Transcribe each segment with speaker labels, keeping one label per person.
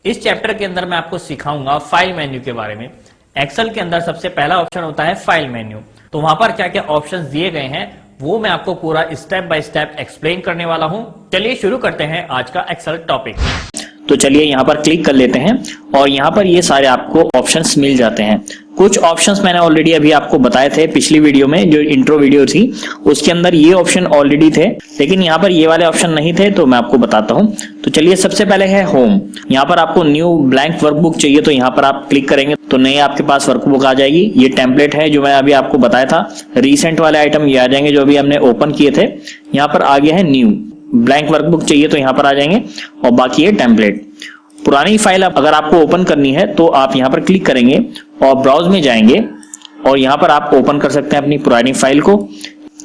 Speaker 1: इस चैप्टर के अंदर मैं आपको सिखाऊंगा फाइल मेन्यू के बारे में। एक्सेल के अंदर सबसे पहला ऑप्शन होता है फाइल मेन्यू। तो वहां पर क्या क्या ऑप्शंस दिए गए हैं वो मैं आपको पूरा स्टेप बाय स्टेप एक्सप्लेन करने वाला हूं। चलिए शुरू करते हैं आज का एक्सेल टॉपिक।
Speaker 2: तो चलिए यहाँ पर क्लिक कर लेते हैं और यहाँ पर ये सारे आपको ऑप्शंस मिल जाते हैं। कुछ ऑप्शंस मैंने ऑलरेडी अभी आपको बताए थे पिछली वीडियो में, जो इंट्रो वीडियो थी उसके अंदर ये ऑप्शन ऑलरेडी थे, लेकिन यहाँ पर ये वाले ऑप्शन नहीं थे, तो मैं आपको बताता हूँ। तो चलिए सबसे पहले है होम। यहाँ पर आपको न्यू ब्लैंक वर्कबुक चाहिए, तो यहाँ पर आप क्लिक करेंगे तो नई आपके पास वर्कबुक आ जाएगी। ये टेम्पलेट है जो मैं अभी आपको बताया था। रिसेंट वाले आइटम ये आ जाएंगे जो अभी हमने ओपन किए थे। यहाँ पर आ गया है न्यू ब्लैंक वर्कबुक चाहिए, तो यहाँ पर आ जाएंगे और बाकी है टेम्पलेट। पुरानी फाइल अगर आपको ओपन करनी है तो आप यहाँ पर क्लिक करेंगे और ब्राउज में जाएंगे और यहाँ पर आप ओपन कर सकते हैं अपनी पुरानी फाइल को,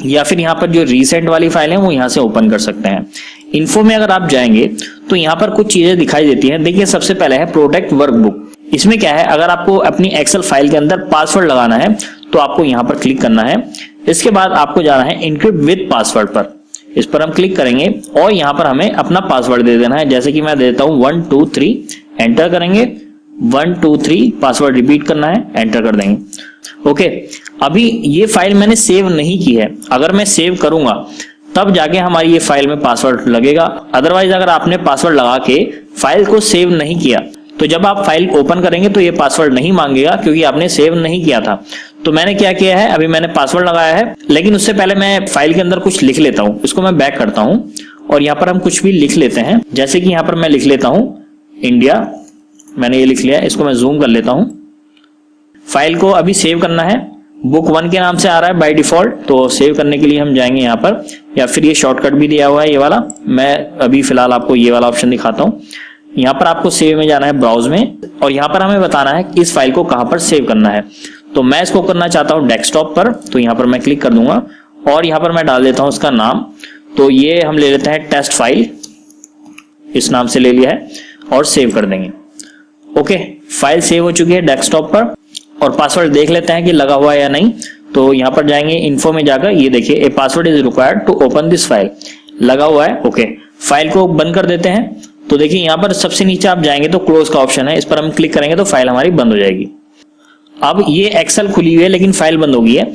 Speaker 2: या फिर यहाँ पर जो रिसेंट वाली फाइल है वो यहाँ से ओपन कर सकते हैं। इन्फो में अगर आप जाएंगे तो यहाँ पर कुछ चीजें दिखाई देती हैं। देखिए सबसे पहले है प्रोटेक्ट वर्कबुक। इसमें क्या है, अगर आपको अपनी एक्सेल फाइल के अंदर पासवर्ड लगाना है तो आपको यहाँ पर क्लिक करना है। इसके बाद आपको जाना है इनक्रिप्ट विद पासवर्ड पर, इस पर हम क्लिक करेंगे और यहाँ पर हमें अपना पासवर्ड दे देना है। जैसे कि मैं देता हूं 1 2 3, एंटर करेंगे। 1 2 3 पासवर्ड रिपीट करना है, एंटर कर देंगे। ओके, अभी ये फाइल मैंने सेव नहीं की है। अगर मैं सेव करूंगा तब जाके हमारी ये फाइल में पासवर्ड लगेगा। अदरवाइज अगर आपने पासवर्ड लगा के फाइल को सेव नहीं किया तो जब आप फाइल ओपन करेंगे तो ये पासवर्ड नहीं मांगेगा, क्योंकि आपने सेव नहीं किया था। तो मैंने क्या किया है, अभी मैंने पासवर्ड लगाया है, लेकिन उससे पहले मैं फाइल के अंदर कुछ लिख लेता हूं। इसको मैं बैक करता हूं और यहाँ पर हम कुछ भी लिख लेते हैं। जैसे कि यहाँ पर मैं लिख लेता हूं इंडिया, मैंने ये लिख लिया। इसको मैं जूम कर लेता हूं। फाइल को अभी सेव करना है, बुक 1 के नाम से आ रहा है बाय डिफॉल्ट, तो सेव करने के लिए हम जाएंगे यहाँ पर, या फिर ये शॉर्टकट भी दिया हुआ है ये वाला। मैं अभी फिलहाल आपको ये वाला ऑप्शन दिखाता हूँ। यहाँ पर आपको सेव में जाना है, ब्राउज में, और यहाँ पर हमें बताना है कि इस फाइल को कहां पर सेव करना है। तो मैं इसको करना चाहता हूं डेस्कटॉप पर, तो यहाँ पर मैं क्लिक कर दूंगा और यहाँ पर मैं डाल देता हूं उसका नाम। तो ये हम ले लेते हैं टेस्ट फाइल, इस नाम से ले लिया है और सेव कर देंगे। ओके, फाइल सेव हो चुकी है डेस्कटॉप पर और पासवर्ड देख लेते हैं कि लगा हुआ है या नहीं। तो यहाँ पर जाएंगे इन्फो में जाकर, ये देखिए a password is required to open this file, लगा हुआ है। ओके, फाइल को बंद कर देते हैं। तो देखिए यहाँ पर सबसे नीचे आप जाएंगे तो क्लोज का ऑप्शन है, इस पर हम क्लिक करेंगे तो फाइल हमारी बंद हो जाएगी। अब ये एक्सेल खुली हुई है लेकिन फाइल बंद हो गई है।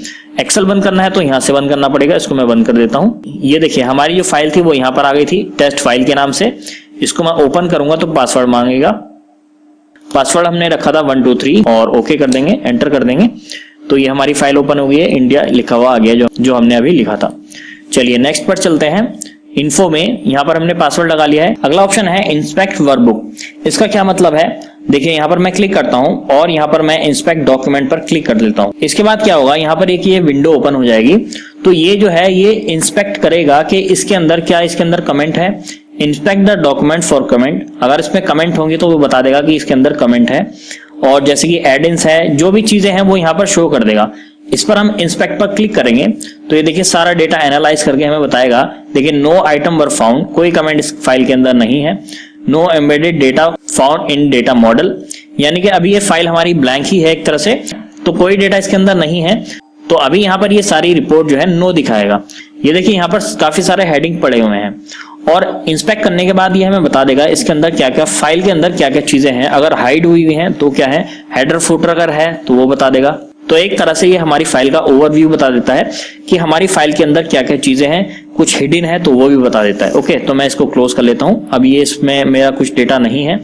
Speaker 2: एक्सेल बंद करना है तो यहाँ से बंद करना पड़ेगा। इसको मैं बंद कर देता हूँ। ये देखिए हमारी जो फाइल थी वो यहाँ पर आ गई थी टेस्ट फाइल के नाम से। इसको मैं ओपन करूंगा तो पासवर्ड मांगेगा। पासवर्ड हमने रखा था 1 2 3 और ओके कर देंगे, एंटर कर देंगे। तो ये हमारी फाइल ओपन हो गई है, इंडिया लिखा हुआ आ गया जो हमने अभी लिखा था। चलिए नेक्स्ट पर चलते हैं। इन्फो में यहाँ पर हमने पासवर्ड लगा लिया है। अगला ऑप्शन है इंस्पेक्ट वर्कबुक। इसका क्या मतलब है, देखिए यहाँ पर मैं क्लिक करता हूँ और यहाँ पर मैं इंस्पेक्ट डॉक्यूमेंट पर क्लिक कर देता हूँ। इसके बाद क्या होगा, यहाँ पर एक ये विंडो ओपन हो जाएगी। तो ये जो है ये इंस्पेक्ट करेगा कि इसके अंदर क्या, इसके अंदर कमेंट है। Inspect the document for comment. अगर इसमें कमेंट होंगे तो वो बता देगा कि इसके अंदर कमेंट है, और जैसे कि एड-इन्स है, जो भी चीजें हैं वो यहाँ पर शो कर देगा। इस पर हम इंस्पेक्ट पर क्लिक करेंगे तो ये देखिए सारा डेटा एनालाइज करके हमें बताएगा। देखिए नो आइटम वर फाउंड, कोई कमेंट इस फाइल के अंदर नहीं है। No embedded data found in data model, यानी कि अभी ये फाइल हमारी ब्लैंक ही है एक तरह से, तो कोई डेटा इसके अंदर नहीं है। तो अभी यहाँ पर ये सारी रिपोर्ट जो है नो दिखाएगा। ये देखिए यहाँ पर काफी सारे हेडिंग पड़े हुए हैं और इंस्पेक्ट करने के बाद ये हमें बता देगा इसके अंदर क्या क्या, फाइल के अंदर क्या क्या चीजें हैं। अगर हाइड हुई हुई हैं तो क्या है, हेडर फुटर अगर है तो वो बता देगा। तो एक तरह से ये हमारी फाइल का ओवरव्यू बता देता है कि हमारी फाइल के अंदर क्या क्या चीजें हैं। कुछ हिडन है तो वो भी बता देता है। ओके, तो मैं इसको क्लोज कर लेता हूं। अब ये इसमें मेरा कुछ डेटा नहीं है।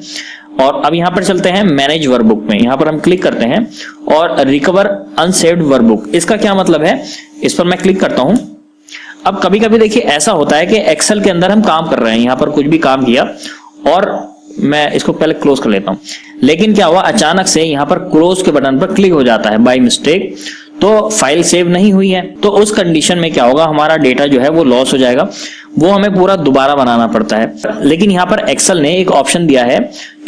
Speaker 2: और अब यहाँ पर चलते हैं मैनेज वर्कबुक में। यहाँ पर हम क्लिक करते हैं और रिकवर अनसेव्ड वर्कबुक। इसका क्या मतलब है, इस पर मैं क्लिक करता हूं। अब कभी कभी देखिए ऐसा होता है कि एक्सेल के अंदर हम काम कर रहे हैं, यहाँ पर कुछ भी काम किया और मैं इसको पहले क्लोज कर लेता हूं, लेकिन क्या हुआ, अचानक से यहाँ पर क्लोज के बटन पर क्लिक हो जाता है बाय मिस्टेक, तो फाइल सेव नहीं हुई है। तो उस कंडीशन में क्या होगा, हमारा डेटा जो है वो लॉस हो जाएगा, वो हमें पूरा दोबारा बनाना पड़ता है। लेकिन यहाँ पर एक्सेल ने एक ऑप्शन दिया है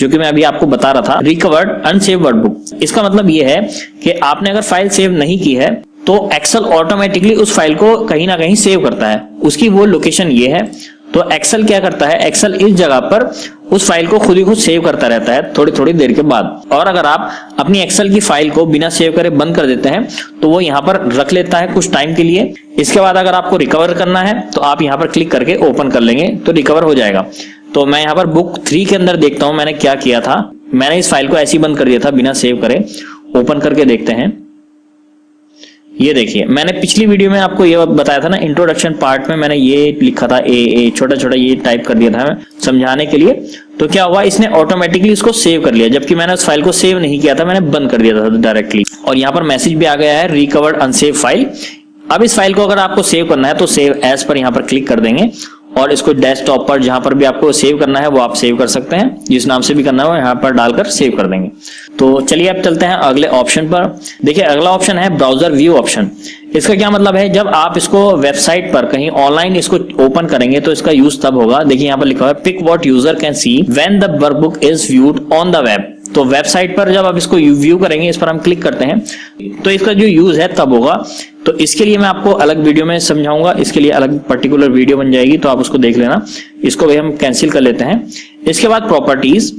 Speaker 2: जो कि मैं अभी आपको बता रहा था, रिकवर्ड अनसेव वर्कबुक। इसका मतलब ये है कि आपने अगर फाइल सेव नहीं की है तो एक्सेल ऑटोमेटिकली उस फाइल को कहीं ना कहीं सेव करता है। उसकी वो लोकेशन ये है। तो एक्सेल क्या करता है, एक्सेल इस जगह पर उस फाइल को खुद ही खुद सेव करता रहता है थोड़ी थोड़ी देर के बाद। और अगर आप अपनी एक्सेल की फाइल को बिना सेव करे बंद कर देते हैं तो वो यहाँ पर रख लेता है कुछ टाइम के लिए। इसके बाद अगर आपको रिकवर करना है तो आप यहाँ पर क्लिक करके ओपन कर लेंगे तो रिकवर हो जाएगा। तो मैं यहाँ पर बुक 3 के अंदर देखता हूँ मैंने क्या किया था। मैंने इस फाइल को ऐसे ही बंद कर दिया था बिना सेव करे। ओपन करके देखते हैं। ये देखिए, मैंने पिछली वीडियो में आपको ये बताया था ना, इंट्रोडक्शन पार्ट में मैंने ये लिखा था ए छोटा छोटा ये टाइप कर दिया था समझाने के लिए। तो क्या हुआ, इसने ऑटोमेटिकली इसको सेव कर लिया, जबकि मैंने उस फाइल को सेव नहीं किया था, मैंने बंद कर दिया था डायरेक्टली। और यहाँ पर मैसेज भी आ गया है, रिकवर्ड अनसेव फाइल। अब इस फाइल को अगर आपको सेव करना है तो सेव एज पर यहाँ पर क्लिक कर देंगे और इसको डेस्कटॉप पर जहां पर भी आपको सेव करना है वो आप सेव कर सकते हैं। जिस नाम से भी करना हो यहाँ पर डालकर सेव कर देंगे। तो चलिए अब चलते हैं अगले ऑप्शन पर। देखिए अगला ऑप्शन है ब्राउजर व्यू ऑप्शन। इसका क्या मतलब है, जब आप इसको वेबसाइट पर कहीं ऑनलाइन इसको ओपन करेंगे तो इसका यूज तब होगा। देखिए यहाँ पर लिखा हुआ है pick what user can see when the workbook is viewed on the web. तो वेबसाइट पर जब आप इसको व्यू करेंगे, इस पर हम क्लिक करते हैं तो इसका जो यूज है तब होगा। तो इसके लिए मैं आपको अलग वीडियो में समझाऊंगा, इसके लिए अलग पर्टिकुलर वीडियो बन जाएगी, तो आप उसको देख लेना। इसको भी हम कैंसिल कर लेते हैं। इसके बाद प्रॉपर्टीज,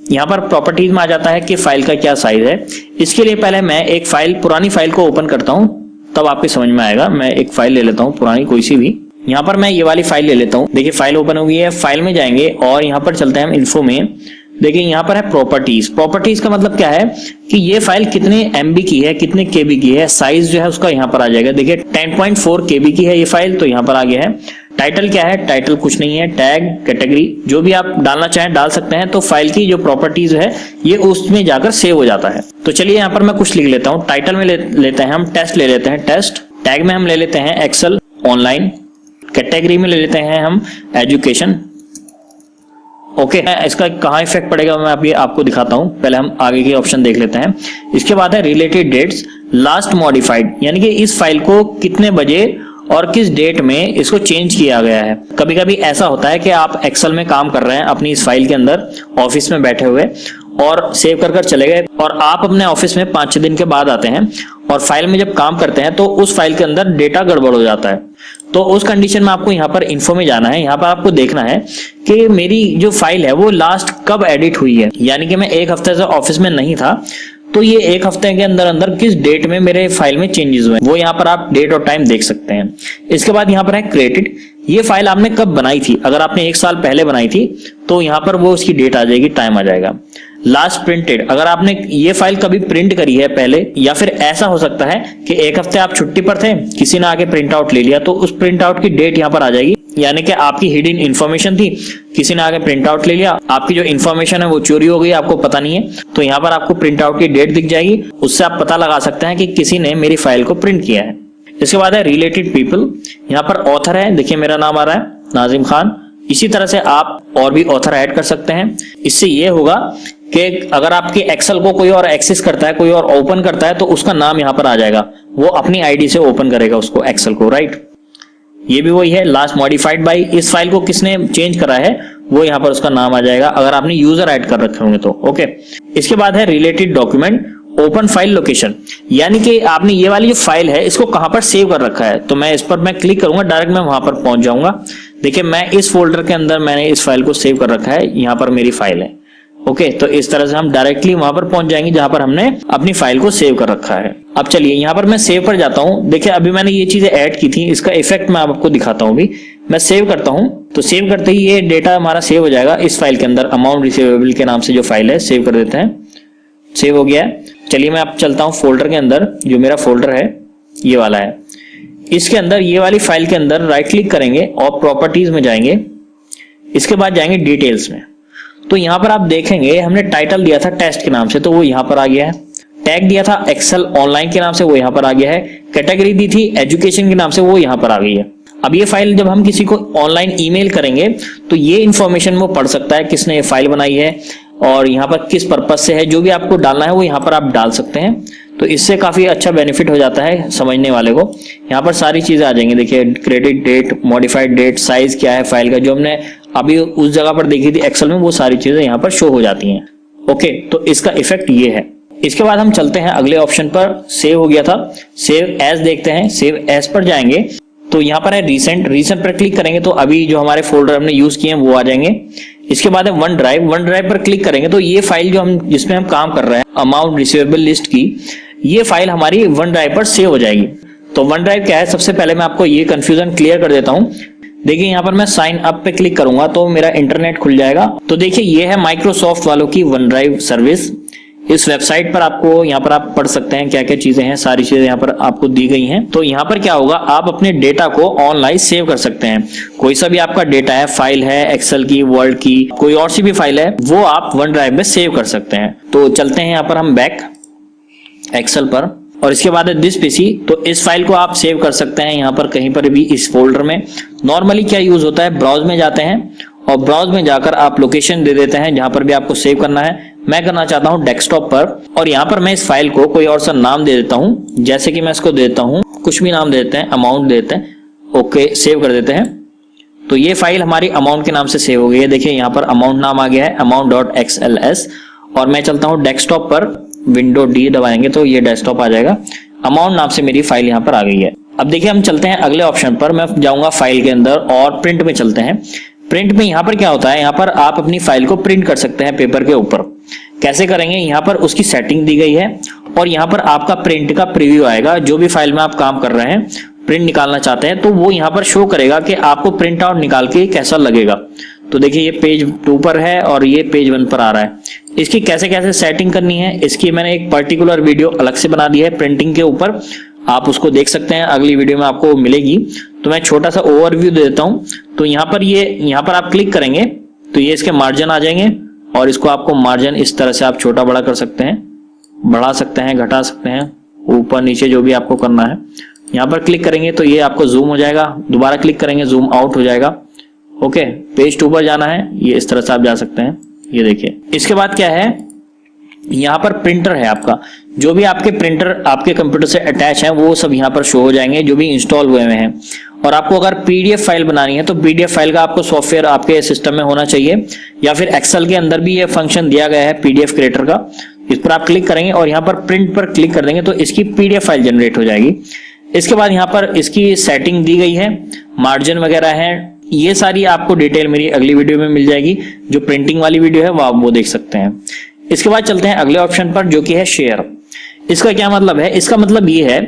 Speaker 2: यहाँ पर प्रॉपर्टीज में आ जाता है कि फाइल का क्या साइज है। इसके लिए पहले मैं एक फाइल, पुरानी फाइल को ओपन करता हूँ, तब आपको समझ में आएगा। मैं एक फाइल ले लेता हूँ पुरानी कोई सी भी। यहाँ पर मैं ये वाली फाइल ले लेता हूँ। देखिए फाइल ओपन हो गई है। फाइल में जाएंगे और यहाँ पर चलते हैं हम इन्फो में। देखिए यहाँ पर है प्रॉपर्टीज। प्रॉपर्टीज का मतलब क्या है कि ये फाइल कितने एमबी की है, कितने केबी की है, साइज जो है उसका यहाँ पर आ जाएगा। देखिए 10.4 केबी की है ये फाइल, तो यहाँ पर आ गया है। टाइटल क्या है, टाइटल कुछ नहीं है। टैग, कैटेगरी जो भी आप डालना चाहें डाल सकते हैं। तो फाइल की जो प्रॉपर्टीज है ये उसमें जाकर सेव हो जाता है। तो चलिए यहाँ पर मैं कुछ लिख लेता हूँ। टाइटल में लेते हैं हम टेस्ट, ले लेते हैं टेस्ट। टैग में हम ले लेते हैं एक्सेल ऑनलाइन। कैटेगरी में ले लेते हैं हम एजुकेशन। ओके, इसका कहाँ इफेक्ट पड़ेगा मैं अभी आपको दिखाता हूं। पहले हम आगे के ऑप्शन देख लेते हैं। इसके बाद है रिलेटेड डेट्स, लास्ट मॉडिफाइड, यानी कि इस फाइल को कितने बजे और किस डेट में इसको चेंज किया गया है। कभी कभी ऐसा होता है कि आप एक्सेल में काम कर रहे हैं अपनी इस फाइल के अंदर, ऑफिस में बैठे हुए, और सेव कर चले गए, और आप अपने ऑफिस में 5-6 दिन के बाद आते हैं और फाइल में जब काम करते हैं तो उस फाइल के अंदर डेटा गड़बड़ हो जाता है। तो उस कंडीशन में आपको यहाँ पर इन्फो में जाना है। यहाँ पर आपको देखना है कि मेरी जो फाइल है वो लास्ट कब एडिट हुई है, यानी कि मैं 1 हफ्ते से ऑफिस में नहीं था, तो ये 1 हफ्ते के अंदर अंदर किस डेट में मेरे फाइल में चेंजेस हुए, वो यहाँ पर आप डेट और टाइम देख सकते हैं। इसके बाद यहाँ पर है क्रिएटेड, ये फाइल आपने कब बनाई थी। अगर आपने 1 साल पहले बनाई थी तो यहाँ पर वो उसकी डेट आ जाएगी, टाइम आ जाएगा। लास्ट प्रिंटेड, अगर आपने ये फाइल कभी प्रिंट करी है पहले, या फिर ऐसा हो सकता है कि 1 हफ्ते आप छुट्टी पर थे, किसी ने आके प्रिंट आउट ले लिया, तो उस प्रिंट आउट की डेट यहाँ पर आ जाएगी। यानी कि आपकी हिडन इंफॉर्मेशन थी, किसी ने आके प्रिंट आउट ले लिया, आपकी जो इंफॉर्मेशन है वो चोरी हो गई, आपको पता नहीं है, तो यहाँ पर आपको प्रिंट आउट की डेट दिख जाएगी। उससे आप पता लगा सकते हैं कि किसी ने मेरी फाइल को प्रिंट किया है। इसके बाद है रिलेटेड पीपल, यहाँ पर ऑथर है, देखिए मेरा नाम आ रहा है नाजिम खान। इसी तरह से आप और भी ऑथर ऐड कर सकते हैं। इससे ये होगा कि अगर आपके एक्सेल को कोई और एक्सेस करता है, कोई और ओपन करता है, तो उसका नाम यहाँ पर आ जाएगा, वो अपनी आईडी से ओपन करेगा उसको, एक्सेल को, राइट। ये भी वही है, लास्ट मॉडिफाइड बाय, इस फाइल को किसने चेंज करा है वो यहाँ पर उसका नाम आ जाएगा, अगर आपने यूजर ऐड कर रखे होंगे तो। ओके, इसके बाद है related document, open file location, यानी कि आपने ये वाली जो फाइल है इसको कहां पर सेव कर रखा है। तो मैं इस पर मैं क्लिक करूंगा, डायरेक्ट मैं वहां पर पहुंच जाऊंगा। देखिए मैं इस फोल्डर के अंदर मैंने इस फाइल को सेव कर रखा है, यहाँ पर मेरी फाइल है। ओके, तो इस तरह से हम डायरेक्टली वहां पर पहुंच जाएंगे जहां पर हमने अपनी फाइल को सेव कर रखा है। अब चलिए यहाँ पर मैं सेव पर जाता हूं। देखिए अभी मैंने ये चीजें ऐड की थी, इसका इफेक्ट मैं आपको दिखाता हूं। अभी मैं सेव करता हूं, तो सेव करते ही ये डेटा हमारा सेव हो जाएगा इस फाइल के अंदर। अमाउंट रिसीवेबल के नाम से जो फाइल है, सेव कर देते हैं। सेव हो गया है। चलिए मैं अब चलता हूं फोल्डर के अंदर, जो मेरा फोल्डर है ये वाला है। इसके अंदर ये वाली फाइल के अंदर राइट क्लिक करेंगे और प्रॉपर्टीज में जाएंगे। इसके बाद जाएंगे डिटेल्स में। तो यहाँ पर आप देखेंगे हमने टाइटल दिया था टेस्ट के नाम से, तो वो यहाँ पर आ गया है। टैग दिया था एक्सेल ऑनलाइन के नाम से, वो यहाँ पर आ गया है। कैटेगरी दी थी एजुकेशन के नाम से, वो यहाँ पर आ गई है। अब ये फाइल जब हम किसी को ऑनलाइन ईमेल करेंगे तो ये इंफॉर्मेशन वो पढ़ सकता है, किसने ये फाइल बनाई है और यहाँ पर किस पर्पज से है। जो भी आपको डालना है वो यहाँ पर आप डाल सकते हैं। तो इससे काफी अच्छा बेनिफिट हो जाता है समझने वाले को। यहाँ पर सारी चीजें आ जाएंगी। देखिए credit date, modified date, size क्या है फाइल का, जो हमने अभी उस जगह पर देखी थी एक्सेल में, वो सारी चीजें यहाँ पर शो हो जाती हैं। ओके, तो इसका इफेक्ट ये है। इसके बाद हम चलते हैं अगले ऑप्शन पर। सेव हो गया था, सेव एज देखते हैं। सेव एज पर जाएंगे तो यहाँ पर है रिसेंट। रिसेंट पर क्लिक करेंगे तो अभी जो हमारे फोल्डर हमने यूज किए हैं वो आ जाएंगे। इसके बाद है वन ड्राइव। वन ड्राइव पर क्लिक करेंगे तो ये फाइल जो हम जिसमें हम काम कर रहे हैं, अमाउंट रिसीवेबल लिस्ट की, ये फाइल हमारी वन ड्राइव पर सेव हो जाएगी। तो वन ड्राइव क्या है, सबसे पहले मैं आपको ये कंफ्यूजन क्लियर कर देता हूं। देखिए यहाँ पर मैं साइन अप पे क्लिक करूंगा तो मेरा इंटरनेट खुल जाएगा। तो देखिए ये है माइक्रोसॉफ्ट वालों की वन ड्राइव सर्विस। इस वेबसाइट पर आपको यहाँ पर आप पढ़ सकते हैं क्या क्या चीजें हैं, सारी चीजें यहाँ पर आपको दी गई हैं। तो यहाँ पर क्या होगा, आप अपने डेटा को ऑनलाइन सेव कर सकते हैं। कोई सा भी आपका डेटा है, फाइल है, एक्सेल की, वर्ड की, कोई और सी भी फाइल है, वो आप वन ड्राइव में सेव कर सकते हैं। तो चलते हैं यहाँ पर हम बैक एक्सेल पर, और इसके बाद है दिस पीसी। तो इस फाइल को आप सेव कर सकते हैं यहाँ पर कहीं पर भी इस फोल्डर में। नॉर्मली क्या यूज होता है, ब्राउज में जाते हैं और ब्राउज में जाकर आप लोकेशन दे देते हैं जहां पर भी आपको सेव करना है। मैं करना चाहता हूं डेस्कटॉप पर, और यहां पर मैं इस फाइल को कोई और सा नाम दे देता हूं। जैसे कि मैं इसको देता हूं, कुछ भी नाम देते हैं, अमाउंट देते हैं, ओके सेव कर देते हैं। तो ये फाइल हमारी अमाउंट के नाम से सेव हो गई है। देखिए यहाँ पर अमाउंट नाम आ गया है, amount.xls। और मैं चलता हूं डेस्कटॉप पर, विंडो डी दबाएंगे तो ये डेस्कटॉप आ जाएगा। अमाउंट नाम से मेरी फाइल यहाँ पर आ गई है। अब देखिए हम चलते हैं अगले ऑप्शन पर। मैं जाऊंगा फाइल के अंदर और प्रिंट में चलते हैं। प्रिंट में यहाँ पर क्या होता है, यहाँ पर आप अपनी फाइल को प्रिंट कर सकते हैं पेपर के ऊपर। कैसे करेंगे, यहाँ पर उसकी सेटिंग दी गई है और यहाँ पर आपका प्रिंट का प्रीव्यू आएगा। जो भी फाइल में आप काम कर रहे हैं, प्रिंट निकालना चाहते हैं, तो वो यहाँ पर शो करेगा कि आपको प्रिंट आउट निकाल के कैसा लगेगा। तो देखिए ये पेज 2 पर है और ये पेज 1 पर आ रहा है। इसकी कैसे कैसे सेटिंग करनी है, इसकी मैंने एक पर्टिकुलर वीडियो अलग से बना दी है प्रिंटिंग के ऊपर, आप उसको देख सकते हैं, अगली वीडियो में आपको मिलेगी। तो मैं छोटा सा ओवरव्यू दे देता हूं। तो यहाँ पर आप क्लिक करेंगे तो ये इसके मार्जिन आ जाएंगे, और इसको आपको मार्जिन इस तरह से आप छोटा बड़ा कर सकते हैं, बढ़ा सकते हैं, घटा सकते हैं, ऊपर नीचे जो भी आपको करना है। यहाँ पर क्लिक करेंगे तो ये आपको जूम हो जाएगा, दोबारा क्लिक करेंगे जूम आउट हो जाएगा। ओके, पेज 2 पर जाना है, ये इस तरह से आप जा सकते हैं। ये देखिए, इसके बाद क्या है, यहाँ पर प्रिंटर है आपका, जो भी आपके प्रिंटर आपके कंप्यूटर से अटैच है वो सब यहाँ पर शो हो जाएंगे, जो भी इंस्टॉल हुए हैं। और आपको अगर पीडीएफ फाइल बनानी है तो पीडीएफ फाइल का आपको सॉफ्टवेयर आपके सिस्टम में होना चाहिए, या फिर एक्सेल के अंदर भी ये फंक्शन दिया गया है पीडीएफ क्रिएटर का। इस पर आप क्लिक करेंगे और यहाँ पर प्रिंट पर क्लिक कर देंगे तो इसकी पीडीएफ फाइल जनरेट हो जाएगी। इसके बाद यहाँ पर इसकी सेटिंग दी गई है, मार्जिन वगैरह है, ये सारी आपको डिटेल मेरी अगली वीडियो में मिल जाएगी। जो प्रिंटिंग वाली वीडियो है वो आप वो देख सकते हैं। इसके बाद चलते हैं अगले ऑप्शन पर, जो कि है शेयर। इसका क्या मतलब है, इसका मतलब ये है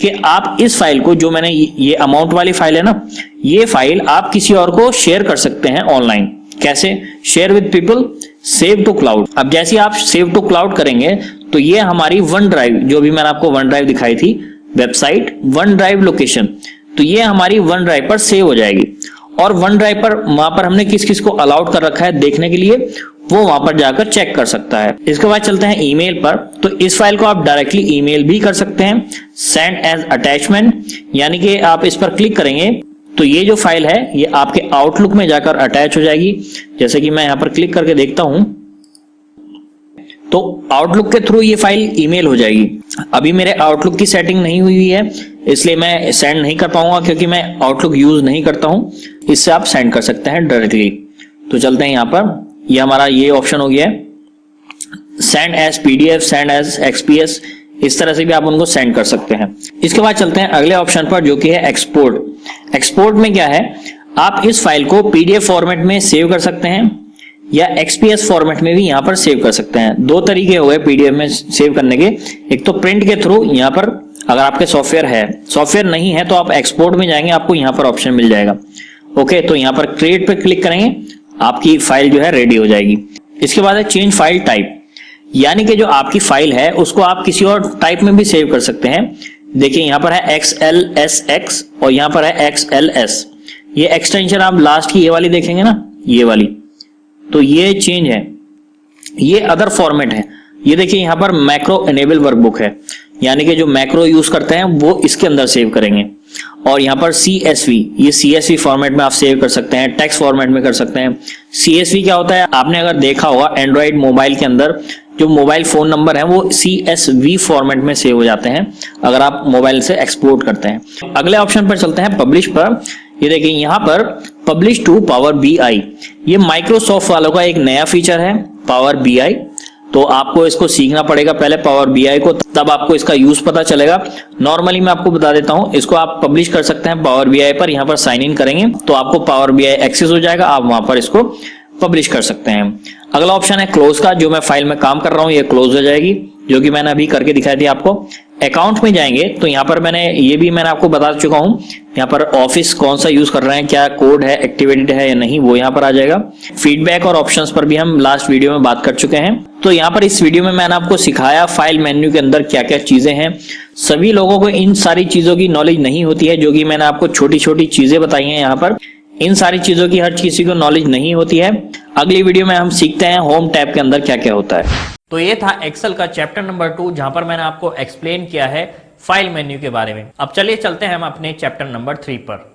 Speaker 2: कि आप इस फाइल को, जो मैंने ये अमाउंट वाली फाइल है ना, ये फाइल आप किसी और को शेयर कर सकते हैं ऑनलाइन। कैसे, share with people, save to cloud. अब जैसे आप सेव टू क्लाउड करेंगे तो ये हमारी वन ड्राइव, जो भी मैंने आपको वन ड्राइव दिखाई थी वेबसाइट, वन ड्राइव लोकेशन, तो ये हमारी वन ड्राइव पर सेव हो जाएगी। और वन ड्राइव पर वहां पर हमने किस किस को अलाउड कर रखा है देखने के लिए, वो वहां पर जाकर चेक कर सकता है। इसके बाद चलते हैं ईमेल पर। तो इस फाइल को आप डायरेक्टली ईमेल भी कर सकते हैं, सेंड एज अटैचमेंट, यानी कि आप इस पर क्लिक करेंगे तो ये जो फाइल है ये आपके आउटलुक में जाकर अटैच हो जाएगी। जैसे कि मैं यहां पर क्लिक करके देखता हूं तो आउटलुक के थ्रू ये फाइल ईमेल हो जाएगी। अभी मेरे आउटलुक की सेटिंग नहीं हुई है, इसलिए मैं सेंड नहीं कर पाऊंगा, क्योंकि मैं आउटलुक यूज नहीं करता हूं। इससे आप सेंड कर सकते हैं डायरेक्टली। तो चलते हैं यहां पर, ये हमारा ये ऑप्शन हो गया है, send as PDF, send as XPS, इस तरह से भी आप उनको सेंड कर सकते हैं। इसके बाद चलते हैं अगले ऑप्शन पर, जो कि है एक्सपोर्ट। एक्सपोर्ट में क्या है, आप इस फाइल को पीडीएफ फॉर्मेट में सेव कर सकते हैं या एक्सपीएस फॉर्मेट में भी यहां पर सेव कर सकते हैं। दो तरीके हो गए पीडीएफ में सेव करने के, एक तो प्रिंट के थ्रू, यहां पर अगर आपके सॉफ्टवेयर है, सॉफ्टवेयर नहीं है तो आप एक्सपोर्ट में जाएंगे, आपको यहां पर ऑप्शन मिल जाएगा। ओके, तो यहां पर क्रिएट पे क्लिक करेंगे, आपकी फाइल जो है रेडी हो जाएगी। इसके बाद है चेंज फाइल टाइप, यानी कि जो आपकी फाइल है उसको आप किसी और टाइप में भी सेव कर सकते हैं। देखिए यहां पर है XLSX और यहां पर है XLS। ये एक्सटेंशन आप लास्ट की ये वाली देखेंगे ना, ये वाली, तो ये चेंज है, ये अदर फॉर्मेट है। ये देखिए यहां पर मैक्रो एनेबल वर्कबुक है, यानी कि जो मैक्रो यूज करते हैं वो इसके अंदर सेव करेंगे। और यहाँ पर CSV, ये CSV फॉर्मेट में आप सेव कर सकते हैं, टेक्स्ट फॉर्मेट में कर सकते हैं। CSV क्या होता है, आपने अगर देखा होगा एंड्रॉइड मोबाइल के अंदर जो मोबाइल फोन नंबर है वो CSV फॉर्मेट में सेव हो जाते हैं अगर आप मोबाइल से एक्सपोर्ट करते हैं। अगले ऑप्शन पर चलते हैं पब्लिश पर। ये देखिए यहाँ पर पब्लिश टू पावर BI, ये माइक्रोसॉफ्ट वालों का एक नया फीचर है पावर BI। तो आपको इसको सीखना पड़ेगा पहले पावर BI को, तब आपको इसका यूज पता चलेगा। नॉर्मली मैं आपको बता देता हूं, इसको आप पब्लिश कर सकते हैं पावर BI पर। यहाँ पर साइन इन करेंगे तो आपको पावर BI एक्सेस हो जाएगा, आप वहां पर इसको पब्लिश कर सकते हैं। अगला ऑप्शन है क्लोज का, जो मैं फाइल में काम कर रहा हूं ये क्लोज हो जाएगी, जो कि मैंने अभी करके दिखाई थी आपको। अकाउंट में जाएंगे तो यहाँ पर मैंने आपको बता चुका हूँ, यहाँ पर ऑफिस कौन सा यूज कर रहे हैं, क्या कोड है, एक्टिवेटेड है या नहीं, वो यहाँ पर आ जाएगा। फीडबैक और ऑप्शंस पर भी हम लास्ट वीडियो में बात कर चुके हैं। तो यहाँ पर इस वीडियो में मैंने आपको सिखाया फाइल मेन्यू के अंदर क्या क्या चीजें हैं। सभी लोगों को इन सारी चीजों की नॉलेज नहीं होती है, जो कि मैंने आपको छोटी छोटी चीजें बताई हैं। यहाँ पर इन सारी चीजों की हर किसी को नॉलेज नहीं होती है। अगली वीडियो में हम सीखते हैं होम टैब के अंदर क्या क्या होता है।
Speaker 1: तो ये था एक्सेल का चैप्टर नंबर 2, जहां पर मैंने आपको एक्सप्लेन किया है फाइल मेन्यू के बारे में। अब चलिए चलते हैं हम अपने चैप्टर नंबर 3 पर।